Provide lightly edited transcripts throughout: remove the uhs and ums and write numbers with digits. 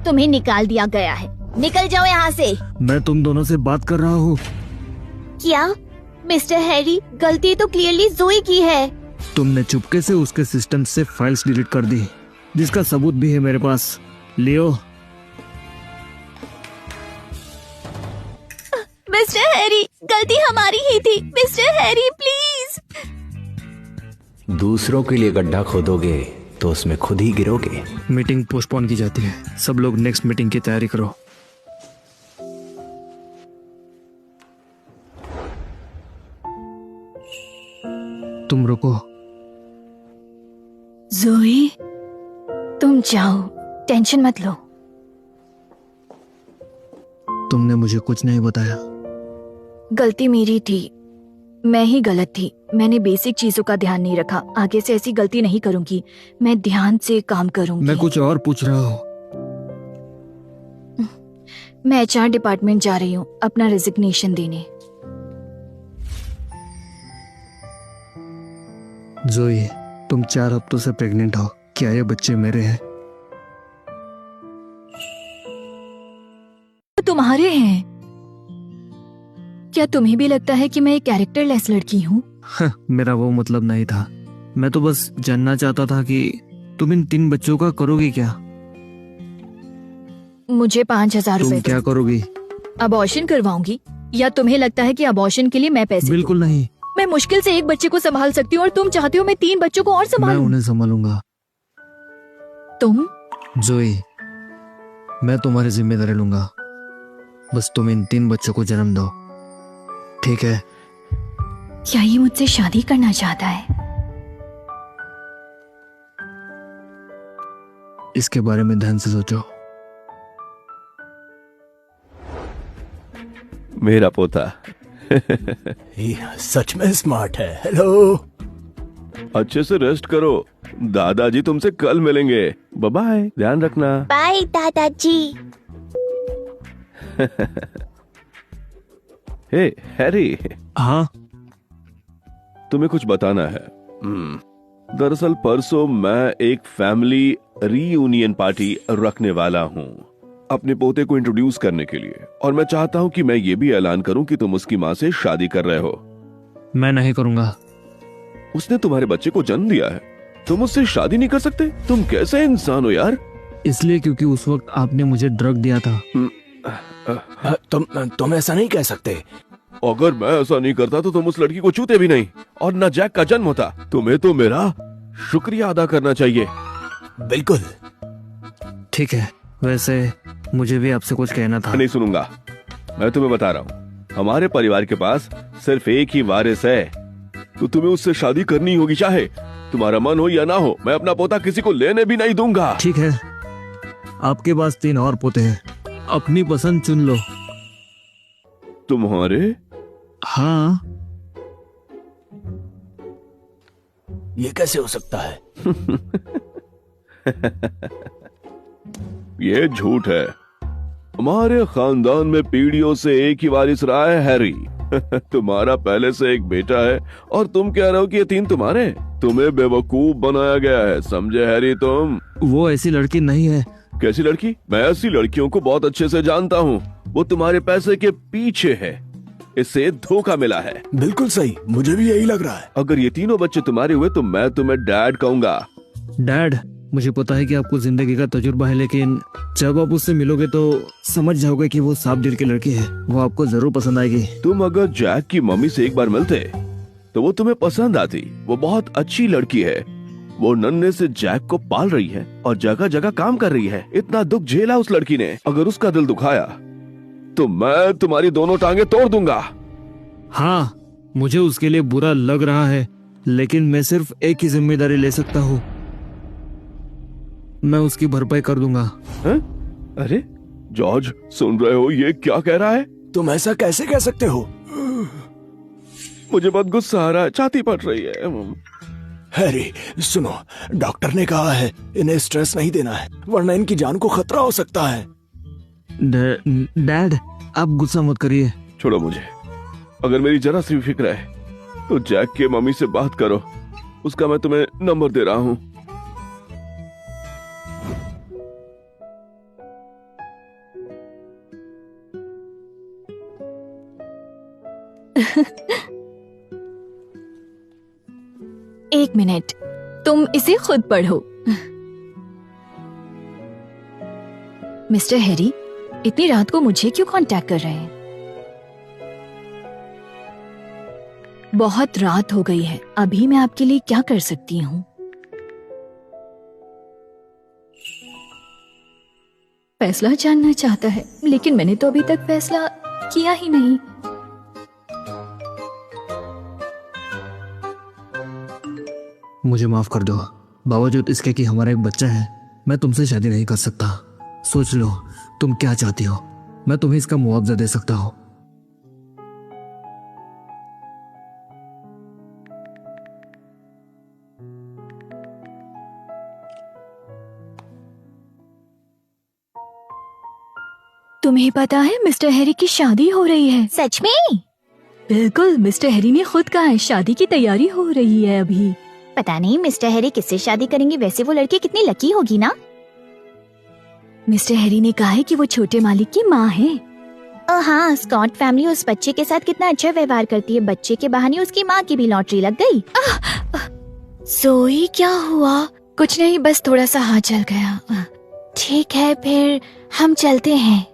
तुम्हें निकाल दिया गया है। निकल जाओ यहाँ से। मैं तुम दोनों से बात कर रहा हूँ। क्या मिस्टर हैरी, गलती तो क्लियरली ज़ोई की है। तुमने चुपके से उसके सिस्टम से फाइल्स डिलीट कर दी, जिसका सबूत भी है मेरे पास। लियो। मिस्टर हैरी, गलती हमारी ही थी। Mister Harry please. दूसरों के लिए गड्ढा खोदोगे तो उसमें खुद ही गिरोगे। मीटिंग पोस्टपोन की जाती है। सब लोग नेक्स्ट मीटिंग की तैयारी करो। तुम रुको। ज़ोई, तुम जाओ, टेंशन मत लो। तुमने मुझे कुछ नहीं बताया। गलती मेरी थी, मैं ही गलत थी। मैंने बेसिक चीजों का ध्यान नहीं रखा। आगे से ऐसी गलती नहीं करूंगी। मैं ध्यान से काम करूंगी। मैं कुछ और पूछ रहा हूँ। मैं एचआर डिपार्टमेंट जा रही हूँ अपना रेजिग्नेशन देने। ज़ोई, तुम 4 हफ्तों से प्रेग्नेंट हो। क्या ये बच्चे मेरे हैं? तुम्हारे हैं? क्या तुम्हें भी लगता है कि मैं एक कैरेक्टरलेस लड़की हूँ? मेरा वो मतलब नहीं था। मैं तो बस जानना चाहता था कि तुम इन 3 बच्चों का करोगी क्या? मुझे 5,000 तुम रुपए क्या करोगी? अबॉर्शन करवाऊंगी। या तुम्हें लगता है कि अबॉर्शन के लिए मैं पैसे बिल्कुल नहीं। मैं मुश्किल से एक बच्चे को संभाल सकती हूँ और तुम चाहते हो मैं 3 बच्चों को और मैं संभालूं? उन्हें संभालूंगा। तुम? ज़ोई, मैं तुम्हारी जिम्मेदारी लूंगा। बस तुम इन 3 बच्चों को जन्म दो, ठीक है? क्या ये मुझसे शादी करना चाहता है? इसके बारे में ध्यान से सोचो। मेरा पोता ये सच में स्मार्ट है। हेलो। अच्छे से रेस्ट करो। दादाजी तुमसे कल मिलेंगे। बाय बाय, ध्यान रखना। बाय दादाजी। हे हैरी, हाँ, तुम्हें कुछ बताना है। दरअसल परसों मैं एक फैमिली रीयूनियन पार्टी रखने वाला हूँ अपने पोते को इंट्रोड्यूस करने के लिए, और मैं चाहता हूँ कि मैं ये भी ऐलान करूँ कि तुम उसकी माँ से शादी कर रहे हो। मैं नहीं करूंगा। उसने तुम्हारे बच्चे को जन्म दिया है, तुम उससे शादी नहीं कर सकते? तुम कैसे इंसान हो यार? इसलिए क्योंकि उस वक्त आपने मुझे ड्रग दिया था। तुम ऐसा नहीं कह सकते। अगर मैं ऐसा नहीं करता तो तुम उस लड़की को छूते भी नहीं और न जैक का जन्म होता। तुम्हें तो मेरा शुक्रिया अदा करना चाहिए। बिल्कुल। ठीक है, वैसे मुझे भी आपसे कुछ कहना था। नहीं सुनूंगा। मैं तुम्हें बता रहा हूँ, हमारे परिवार के पास सिर्फ एक ही वारिस है, तो तुम्हें उससे शादी करनी होगी, चाहे तुम्हारा मन हो या ना हो। मैं अपना पोता किसी को लेने भी नहीं दूंगा। ठीक है, आपके पास 3 और पोते हैं, अपनी पसंद चुन लो। तुम्हारे? हाँ। ये कैसे हो सकता है? ये झूठ है। हमारे खानदान में पीढ़ियों से एक ही वारिस रहा है, हैरी। तुम्हारा पहले से एक बेटा है और तुम कह रहे हो कि ये 3 तुम्हारे? तुम्हें बेवकूफ बनाया गया है, समझे हैरी तुम? वो ऐसी लड़की नहीं है। कैसी लड़की? मैं ऐसी लड़कियों को बहुत अच्छे से जानता हूँ। वो तुम्हारे पैसे के पीछे है, इससे धोखा मिला है। बिल्कुल सही, मुझे भी यही लग रहा है। अगर ये तीनों बच्चे तुम्हारे हुए तो मैं तुम्हें डैड कहूंगा। डैड, मुझे पता है कि आपको जिंदगी का तजुर्बा है, लेकिन जब आप उससे मिलोगे तो समझ जाओगे कि वो साफ दिल की लड़की है। वो आपको जरूर पसंद आएगी। तुम अगर जैक की मम्मी से एक बार मिलते तो वो तुम्हें पसंद आती। वो बहुत अच्छी लड़की है। वो नन्हे से जैक को पाल रही है और जगह जगह काम कर रही है। इतना दुख झेला उस लड़की ने। अगर उसका दिल दुखाया तो मैं तुम्हारी दोनों टांगे तोड़ दूंगा। हाँ, मुझे उसके लिए बुरा लग रहा है, लेकिन मैं सिर्फ एक ही जिम्मेदारी ले सकता हूँ। मैं उसकी भरपाई कर दूंगा। है? अरे जॉर्ज, सुन रहे हो ये क्या कह रहा है? तुम ऐसा कैसे कह सकते हो? मुझे बहुत गुस्सा आ रहा है, छाती फट रही है। हैरी सुनो, डॉक्टर ने कहा है इन्हें स्ट्रेस नहीं देना है, वरना इनकी जान को खतरा हो सकता है। डैड, आप गुस्सा मत करिए। छोड़ो मुझे। अगर मेरी जरा सी फिक्र है तो जैक के मम्मी से बात करो। उसका मैं तुम्हें नंबर दे रहा हूँ। एक मिनट, तुम इसे खुद पढ़ो। मिस्टर हैरी, इतनी रात को मुझे क्यों कांटेक्ट कर रहे हैं? बहुत रात हो गई है, अभी मैं आपके लिए क्या कर सकती हूँ? फैसला जानना चाहता है, लेकिन मैंने तो अभी तक फैसला किया ही नहीं। मुझे माफ कर दो। बावजूद इसके कि हमारा एक बच्चा है, मैं तुमसे शादी नहीं कर सकता। सोच लो तुम क्या चाहती हो, मैं तुम्हें इसका मुआवजा दे सकता हूँ। तुम्हें पता है मिस्टर हैरी की शादी हो रही है? सच में? बिल्कुल, मिस्टर हैरी ने खुद कहा है, शादी की तैयारी हो रही है अभी। पता नहीं मिस्टर हैरी किससे शादी करेंगे, वैसे वो लड़की कितनी लकी होगी ना। मिस्टर हैरी ने कहा है कि वो छोटे मालिक की माँ है। हाँ, स्कॉट फैमिली उस बच्चे के साथ कितना अच्छा व्यवहार करती है। बच्चे के बहाने उसकी माँ की भी लॉटरी लग गई। सोई, क्या हुआ? कुछ नहीं, बस थोड़ा सा हाथ जल गया। ठीक है, फिर हम चलते हैं।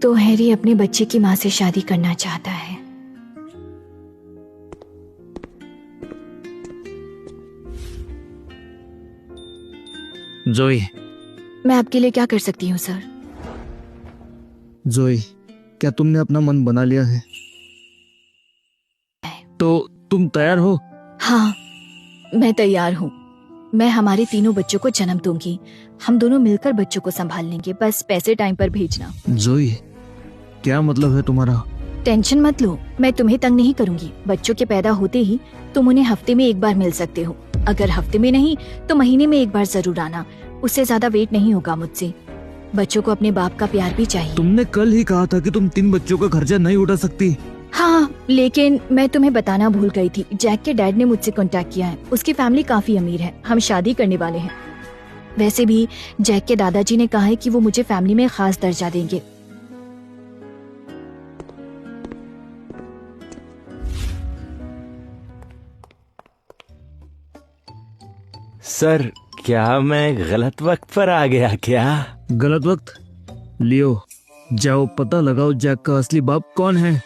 तो हैरी अपने बच्चे की माँ से शादी करना चाहता है। जोई, मैं आपके लिए क्या कर सकती हूँ सर? जोई, क्या तुमने अपना मन बना लिया है? तो तुम तैयार हो? हाँ, मैं तैयार हूँ। मैं हमारे तीनों बच्चों को जन्म दूंगी। हम दोनों मिलकर बच्चों को संभाल लेंगे, बस पैसे टाइम पर भेजना। जोई, क्या मतलब है तुम्हारा? टेंशन मत लो, मैं तुम्हें तंग नहीं करूंगी। बच्चों के पैदा होते ही तुम उन्हें हफ्ते में एक बार मिल सकते हो। अगर हफ्ते में नहीं तो महीने में एक बार जरूर आना। उससे ज्यादा वेट नहीं होगा मुझसे। बच्चों को अपने बाप का प्यार भी चाहिए। तुमने कल ही कहा था कि तुम 3 बच्चों का खर्चा नहीं उठा सकती। हाँ, लेकिन मैं तुम्हें बताना भूल गई थी। जैक के डैड ने मुझसे कांटेक्ट किया है। उसकी फैमिली काफी अमीर है, हम शादी करने वाले हैं। वैसे भी जैक के दादाजी ने कहा है कि वो मुझे फैमिली में खास दर्जा देंगे। सर, क्या मैं गलत वक्त पर आ गया क्या? गलत वक्त? लियो, जाओ पता लगाओ जैक का असली बाप कौन है।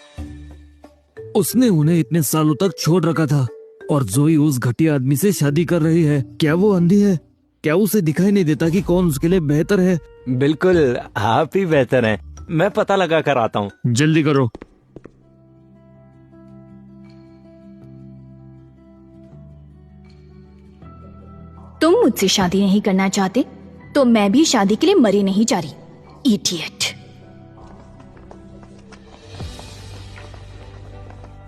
उसने उन्हें इतने सालों तक छोड़ रखा था और जोई उस घटिया आदमी से शादी कर रही है। क्या वो अंधी है? क्या उसे दिखाई नहीं देता कि कौन उसके लिए बेहतर है? बिल्कुल, आप ही बेहतर हैं। मैं पता लगा कर आता हूँ। जल्दी करो। तुम मुझसे शादी नहीं करना चाहते तो मैं भी शादी के लिए मरी नहीं जा रही। इडियट।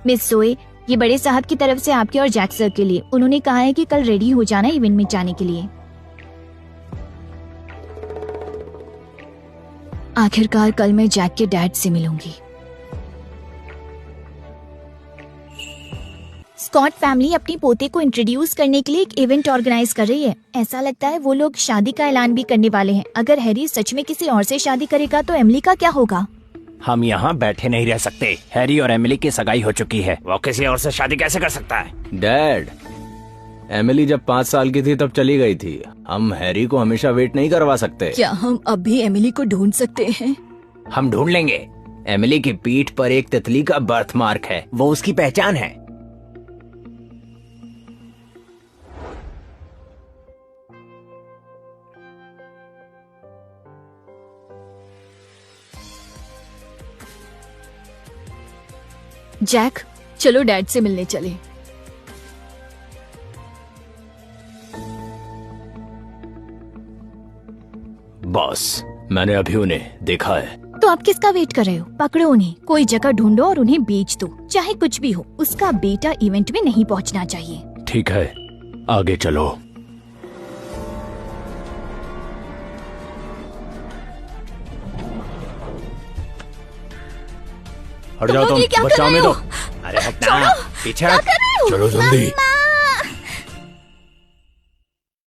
मिस जोए, ये बड़े साहब की तरफ से आपके और जैक सर के लिए। उन्होंने कहा है कि कल रेडी हो जाना इवेंट में जाने के लिए। आखिरकार कल मैं जैक के डैड से मिलूंगी। स्कॉट फैमिली अपनी पोते को इंट्रोड्यूस करने के लिए एक इवेंट ऑर्गेनाइज कर रही है। ऐसा लगता है वो लोग शादी का ऐलान भी करने वाले हैं। अगर हैरी सच में किसी और से शादी करेगा तो एमिली का क्या होगा? हम यहाँ बैठे नहीं रह सकते। हैरी और एमिली की सगाई हो चुकी है, वो किसी और से शादी कैसे कर सकता है? डैड, एमिली जब 5 साल की थी तब चली गई थी। हम हैरी को हमेशा वेट नहीं करवा सकते। क्या हम अब भी एमिली को ढूंढ सकते हैं? हम ढूंढ लेंगे। एमिली की पीठ पर एक तितली का बर्थ मार्क है, वो उसकी पहचान है। जैक, चलो डैड से मिलने चले। बॉस, मैंने अभी उन्हें देखा है। तो आप किसका वेट कर रहे हो? पकड़ो उन्हें, कोई जगह ढूंढो और उन्हें बेच दो। चाहे कुछ भी हो, उसका बेटा इवेंट में नहीं पहुंचना चाहिए। ठीक है, आगे चलो। हट जाओ तुम, ये क्या कर बच्चा रहे में हो? दो। अरे हटना, पीछे हट। चलो जल्दी।